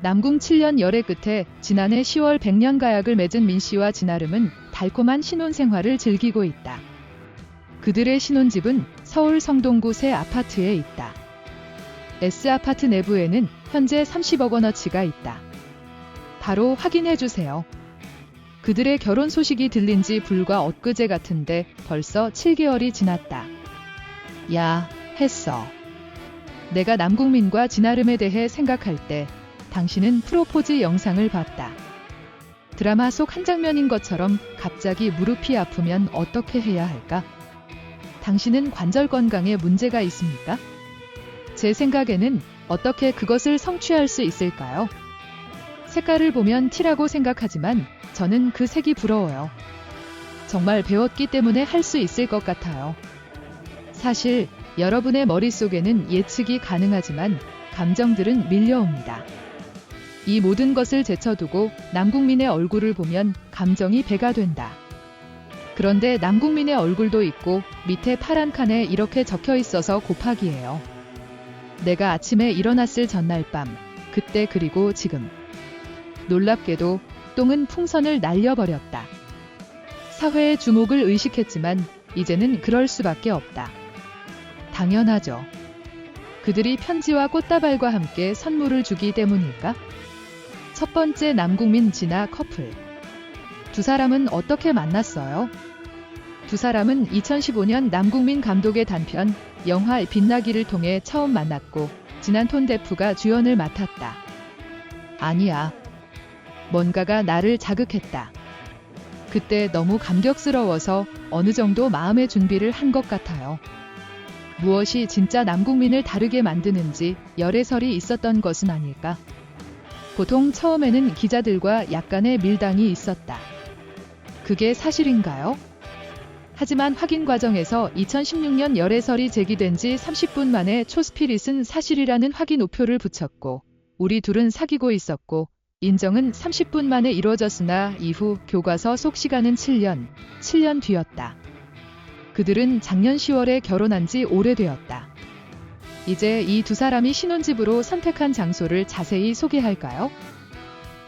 남궁 7년 열애 끝에 지난해 10월 100년 가약을 맺은 민 씨와 진아름은 달콤한 신혼생활을 즐기고 있다. 그들의 신혼집은 서울 성동구 새 아파트에 있다. S아파트 내부에는 현재 30억 원어치가 있다. 바로 확인해주세요. 그들의 결혼 소식이 들린 지 불과 엊그제 같은데 벌써 7개월이 지났다. 야, 했어. 내가 남궁민과 진아름에 대해 생각할 때 당신은 프로포즈 영상을 봤다. 드라마 속 한 장면인 것처럼 갑자기 무릎이 아프면 어떻게 해야 할까? 당신은 관절 건강에 문제가 있습니까? 제 생각에는 어떻게 그것을 성취할 수 있을까요? 색깔을 보면 T라고 생각하지만 저는 그 색이 부러워요. 정말 배웠기 때문에 할 수 있을 것 같아요. 사실 여러분의 머릿속에는 예측이 가능하지만 감정들은 밀려옵니다. 이 모든 것을 제쳐두고 남궁민의 얼굴을 보면 감정이 배가 된다. 그런데 남궁민의 얼굴도 있고 밑에 파란 칸에 이렇게 적혀 있어서 곱하기예요. 내가 아침에 일어났을 전날 밤, 그때 그리고 지금. 놀랍게도 똥은 풍선을 날려버렸다. 사회의 주목을 의식했지만 이제는 그럴 수밖에 없다. 당연하죠. 그들이 편지와 꽃다발과 함께 선물을 주기 때문일까? 첫 번째 남궁민 진아 커플. 두 사람은 어떻게 만났어요? 두 사람은 2015년 남궁민 감독의 단편 영화 빛나기를 통해 처음 만났고 진한 톤데프가 주연을 맡았다. 아니야. 뭔가가 나를 자극했다. 그때 너무 감격스러워서 어느 정도 마음의 준비를 한 것 같아요. 무엇이 진짜 남궁민을 다르게 만드는지 열애설이 있었던 것은 아닐까? 보통 처음에는 기자들과 약간의 밀당이 있었다. 그게 사실인가요? 하지만 확인 과정에서 2016년 열애설이 제기된 지 30분 만에 초스피릿은 사실이라는 확인 우표를 붙였고 우리 둘은 사귀고 있었고 인정은 30분 만에 이루어졌으나 이후 교과서 속 시간은 7년 뒤였다. 그들은 작년 10월에 결혼한 지 오래되었다. 이제 이 두 사람이 신혼집으로 선택한 장소를 자세히 소개할까요?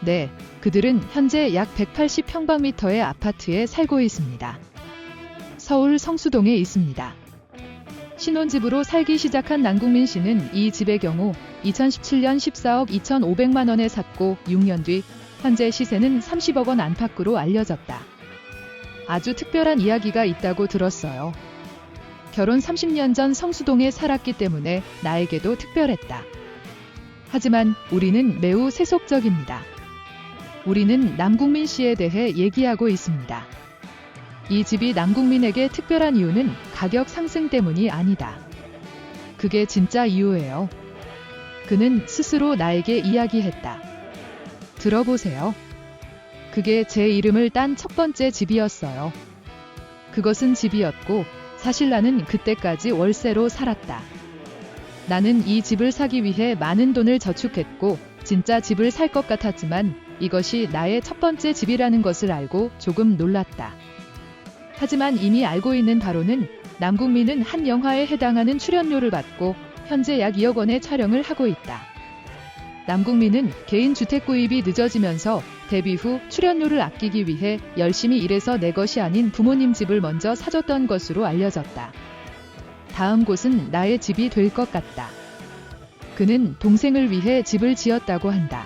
네, 그들은 현재 약 180평방미터의 아파트에 살고 있습니다. 서울 성수동에 있습니다. 신혼집으로 살기 시작한 남궁민 씨는 이 집의 경우 2017년 14억 2,500만 원에 샀고 6년 뒤 현재 시세는 30억 원 안팎으로 알려졌다. 아주 특별한 이야기가 있다고 들었어요. 결혼 30년 전 성수동에 살았기 때문에 나에게도 특별했다. 하지만 우리는 매우 세속적입니다. 우리는 남궁민 씨에 대해 얘기하고 있습니다. 이 집이 남궁민에게 특별한 이유는 가격 상승 때문이 아니다. 그게 진짜 이유예요. 그는 스스로 나에게 이야기했다. 들어보세요. 그게 제 이름을 딴 첫 번째 집이었어요. 그것은 집이었고 사실 나는 그때까지 월세로 살았다. 나는 이 집을 사기 위해 많은 돈을 저축했고 진짜 집을 살 것 같았지만 이것이 나의 첫 번째 집이라는 것을 알고 조금 놀랐다. 하지만 이미 알고 있는 바로는 남궁민은 한 영화에 해당하는 출연료를 받고 현재 약 2억 원의 촬영을 하고 있다. 남궁민은 개인 주택 구입이 늦어지면서 데뷔 후 출연료를 아끼기 위해 열심히 일해서 내 것이 아닌 부모님 집을 먼저 사줬던 것으로 알려졌다. 다음 곳은 나의 집이 될 것 같다. 그는 동생을 위해 집을 지었다고 한다.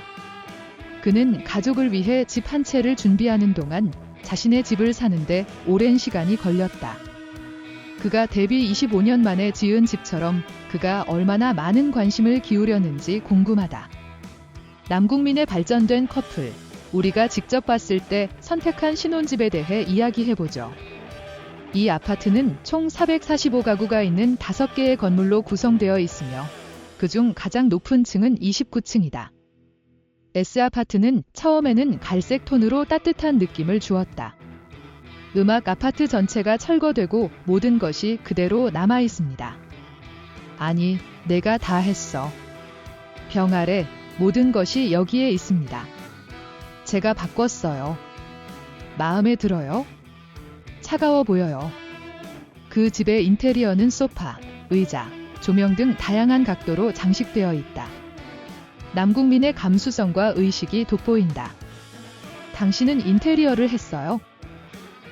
그는 가족을 위해 집 한 채를 준비하는 동안 자신의 집을 사는데 오랜 시간이 걸렸다. 그가 데뷔 25년 만에 지은 집처럼 그가 얼마나 많은 관심을 기울였는지 궁금하다. 남궁민의 발전된 커플, 우리가 직접 봤을 때 선택한 신혼집에 대해 이야기해보죠. 이 아파트는 총 445가구가 있는 5개의 건물로 구성되어 있으며 그중 가장 높은 층은 29층이다. S아파트는 처음에는 갈색 톤으로 따뜻한 느낌을 주었다. 음악 아파트 전체가 철거되고 모든 것이 그대로 남아 있습니다. 아니, 내가 다 했어. 병 아래 모든 것이 여기에 있습니다. 제가 바꿨어요. 마음에 들어요? 차가워 보여요. 그 집의 인테리어는 소파, 의자, 조명 등 다양한 각도로 장식되어 있다. 남국민의 감수성과 의식이 돋보인다. 당신은 인테리어를 했어요.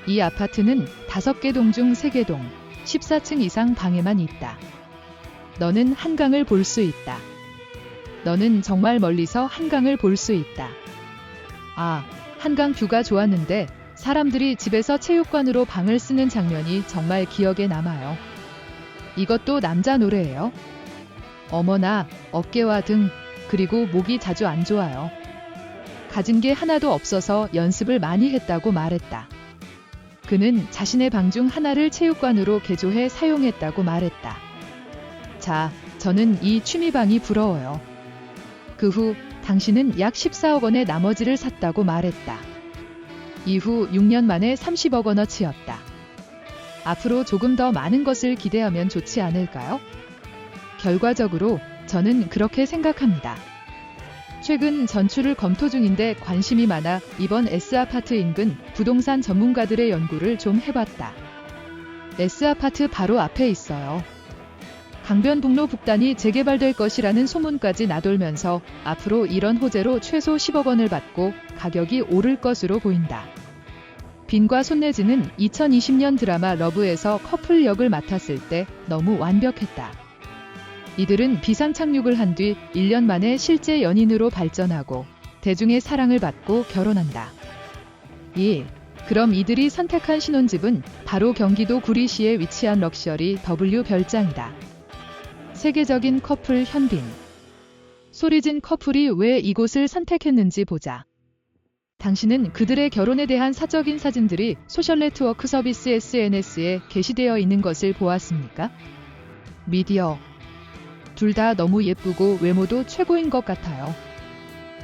이 아파트는 5개 동 중 3개 동, 14층 이상 방에만 있다. 너는 한강을 볼 수 있다. 너는 정말 멀리서 한강을 볼 수 있다. 아, 한강 뷰가 좋았는데 사람들이 집에서 체육관으로 방을 쓰는 장면이 정말 기억에 남아요. 이것도 남자 노래예요. 어머나, 어깨와 등, 그리고 목이 자주 안 좋아요. 가진 게 하나도 없어서 연습을 많이 했다고 말했다. 그는 자신의 방 중 하나를 체육관으로 개조해 사용했다고 말했다. 자, 저는 이 취미방이 부러워요. 그 후 당신은 약 14억 원의 나머지를 샀다고 말했다. 이후 6년 만에 30억 원어치였다. 앞으로 조금 더 많은 것을 기대하면 좋지 않을까요? 결과적으로 저는 그렇게 생각합니다. 최근 전출을 검토 중인데 관심이 많아 이번 S아파트 인근 부동산 전문가들의 연구를 좀 해봤다. S아파트 바로 앞에 있어요. 강변북로 북단이 재개발될 것이라는 소문까지 나돌면서 앞으로 이런 호재로 최소 10억 원을 받고 가격이 오를 것으로 보인다. 빈과 손예진은 2020년 드라마 러브에서 커플 역을 맡았을 때 너무 완벽했다. 이들은 비상착륙을 한 뒤 1년 만에 실제 연인으로 발전하고 대중의 사랑을 받고 결혼한다. 그럼 이들이 선택한 신혼집은 바로 경기도 구리시에 위치한 럭셔리 W 별장이다. 세계적인 커플 현빈. 소리진 커플이 왜 이곳을 선택했는지 보자. 당신은 그들의 결혼에 대한 사적인 사진들이 소셜네트워크 서비스 SNS에 게시되어 있는 것을 보았습니까? 미디어. 둘 다 너무 예쁘고 외모도 최고인 것 같아요.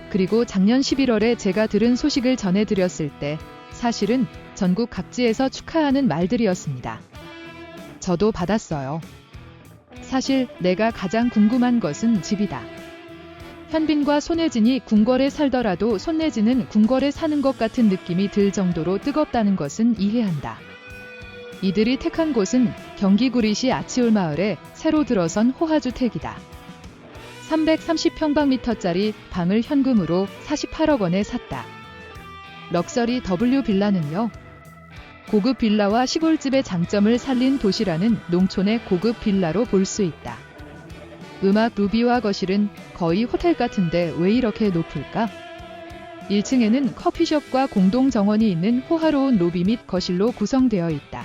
그리고 작년 11월에 제가 들은 소식을 전해드렸을 때 사실은 전국 각지에서 축하하는 말들이었습니다. 저도 받았어요. 사실 내가 가장 궁금한 것은 집이다. 현빈과 손예진이 궁궐에 살더라도 손예진은 궁궐에 사는 것 같은 느낌이 들 정도로 뜨겁다는 것은 이해한다. 이들이 택한 곳은 경기 구리시 아치올 마을에 새로 들어선 호화주택이다. 330평방미터짜리 방을 현금으로 48억 원에 샀다. 럭셔리 W 빌라는요. 고급 빌라와 시골집의 장점을 살린 도시라는 농촌의 고급 빌라로 볼 수 있다. 음악 루비와 거실은 거의 호텔 같은데 왜 이렇게 높을까? 1층에는 커피숍과 공동 정원이 있는 호화로운 로비 및 거실로 구성되어 있다.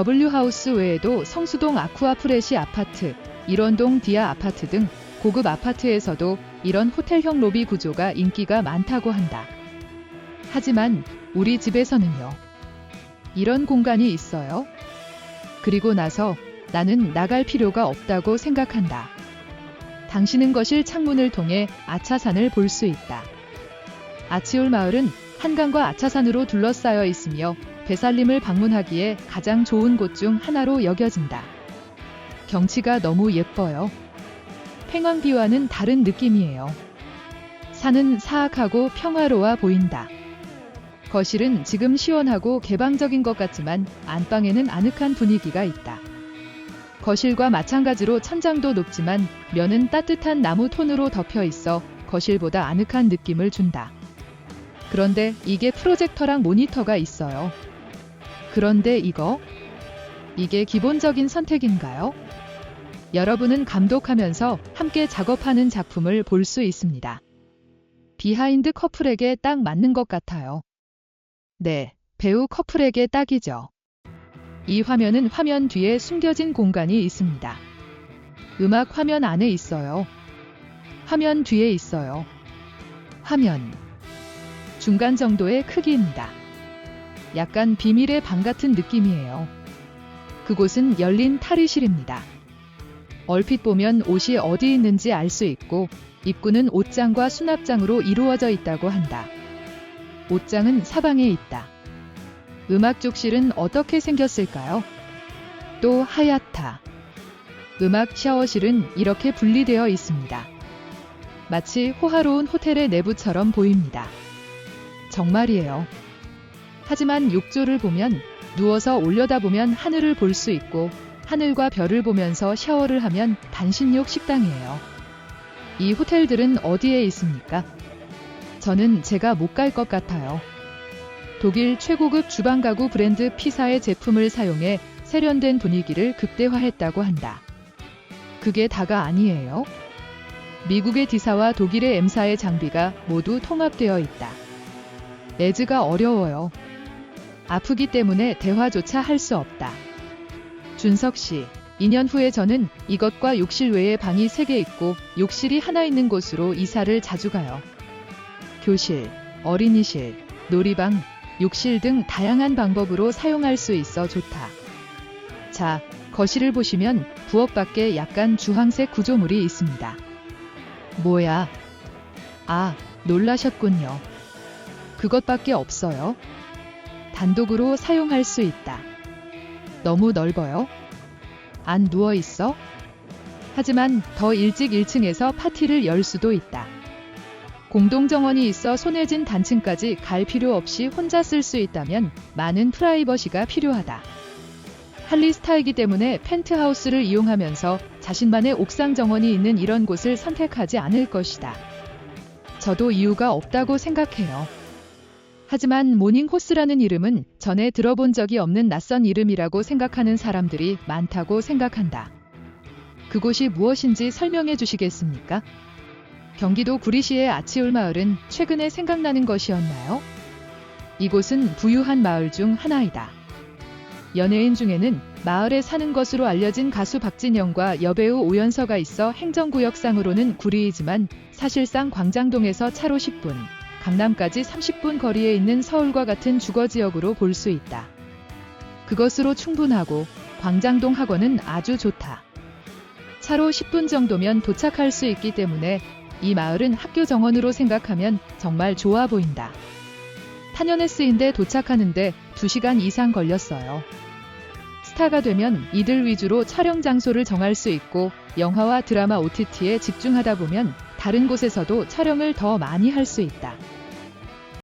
W하우스 외에도 성수동 아쿠아 프레시 아파트, 일원동 디아 아파트 등 고급 아파트에서도 이런 호텔형 로비 구조가 인기가 많다고 한다. 하지만 우리 집에서는요. 이런 공간이 있어요. 그리고 나서 나는 나갈 필요가 없다고 생각한다. 당신은 거실 창문을 통해 아차산을 볼 수 있다. 아치올 마을은 한강과 아차산으로 둘러싸여 있으며 배살림을 방문하기에 가장 좋은 곳 중 하나로 여겨진다. 경치가 너무 예뻐요. 팽왕비와는 다른 느낌이에요. 산은 사악하고 평화로워 보인다. 거실은 지금 시원하고 개방적인 것 같지만 안방에는 아늑한 분위기가 있다. 거실과 마찬가지로 천장도 높지만 면은 따뜻한 나무 톤으로 덮여 있어 거실보다 아늑한 느낌을 준다. 그런데 이게 프로젝터랑 모니터가 있어요. 그런데 이게 기본적인 선택인가요? 여러분은 감독하면서 함께 작업하는 작품을 볼 수 있습니다. 비하인드 커플에게 딱 맞는 것 같아요. 네, 배우 커플에게 딱이죠. 이 화면은 화면 뒤에 숨겨진 공간이 있습니다. 음악 화면 안에 있어요. 화면 뒤에 있어요. 화면 중간 정도의 크기입니다. 약간 비밀의 방 같은 느낌이에요. 그곳은 열린 탈의실입니다. 얼핏 보면 옷이 어디 있는지 알 수 있고 입구는 옷장과 수납장으로 이루어져 있다고 한다. 옷장은 사방에 있다. 음악 쪽실은 어떻게 생겼을까요? 또 하얗다. 음악 샤워실은 이렇게 분리되어 있습니다. 마치 호화로운 호텔의 내부처럼 보입니다. 정말이에요. 하지만 욕조를 보면 누워서 올려다보면 하늘을 볼 수 있고 하늘과 별을 보면서 샤워를 하면 반신욕 식당이에요. 이 호텔들은 어디에 있습니까? 저는 제가 못 갈 것 같아요. 독일 최고급 주방 가구 브랜드 피사의 제품을 사용해 세련된 분위기를 극대화했다고 한다. 그게 다가 아니에요. 미국의 D사와 독일의 M사의 장비가 모두 통합되어 있다. 매즈가 어려워요. 아프기 때문에 대화조차 할 수 없다. 준석 씨, 2년 후에 저는 이것과 욕실 외에 방이 3개 있고 욕실이 하나 있는 곳으로 이사를 자주 가요. 교실, 어린이실, 놀이방, 욕실 등 다양한 방법으로 사용할 수 있어 좋다. 자, 거실을 보시면 부엌 밖에 약간 주황색 구조물이 있습니다. 뭐야? 아, 놀라셨군요. 그것밖에 없어요. 단독으로 사용할 수 있다. 너무 넓어요? 안 누워 있어? 하지만 더 일찍 1층에서 파티를 열 수도 있다. 공동정원이 있어 손해진 단층까지 갈 필요 없이 혼자 쓸 수 있다면 많은 프라이버시가 필요하다. 할리스타이기 때문에 펜트하우스를 이용하면서 자신만의 옥상 정원이 있는 이런 곳을 선택하지 않을 것이다. 저도 이유가 없다고 생각해요. 하지만 모닝호스라는 이름은 전에 들어본 적이 없는 낯선 이름이라고 생각하는 사람들이 많다고 생각한다. 그곳이 무엇인지 설명해 주시겠습니까? 경기도 구리시의 아치울 마을은 최근에 생각나는 것이었나요? 이곳은 부유한 마을 중 하나이다. 연예인 중에는 마을에 사는 것으로 알려진 가수 박진영과 여배우 오연서가 있어 행정구역상으로는 구리이지만 사실상 광장동에서 차로 10분, 강남까지 30분 거리에 있는 서울과 같은 주거지역으로 볼 수 있다. 그것으로 충분하고 광장동 학원은 아주 좋다. 차로 10분 정도면 도착할 수 있기 때문에 이 마을은 학교 정원으로 생각하면 정말 좋아 보인다. 타녀네스인데 도착하는데 2시간 이상 걸렸어요. 스타가 되면 이들 위주로 촬영 장소를 정할 수 있고 영화와 드라마 OTT에 집중하다 보면 다른 곳에서도 촬영을 더 많이 할 수 있다.